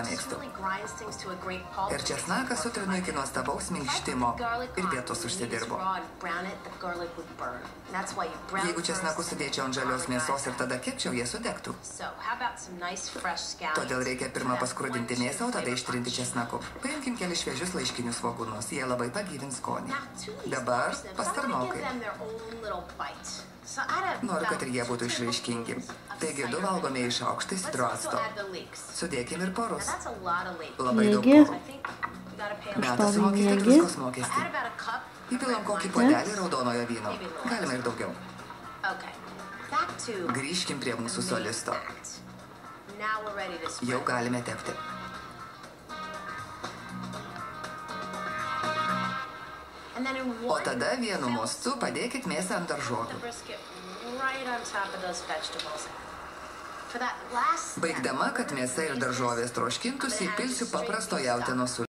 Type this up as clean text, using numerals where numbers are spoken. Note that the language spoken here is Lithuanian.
mėgstu. Ir česnaką sutrinu iki nuostabaus minkštimo ir pietus užsidirbu. Jeigu česnakų sudėčiau ant žalios mėsos ir tada kepčiau, jie sudegtų. Todėl reikia pirmą paskrudinti mėsą, o tada ištrinti česnaku. Paimkim keli šviežius laiškinius svogūnus, jie labai pagyvins skonį. Dabar pastarnokai. Noriu, kad ir jie būtų išraiškingi. Taigi 2 valgomieji šaukštai sidro acto. Sudėkim ir porus. Labai daug porų. Metas sumokėti druskos mokestį. Įpilam kokį puodelį raudonojo vyno. Galima ir daugiau. Grįžkim prie mūsų solisto. Jau galime tepti. O tada vienu mostu padėkit mėsą ant daržovių. Baigdama, kad mėsa ir daržovės troškintųsi, įpilsiu paprasto jautienos sultį.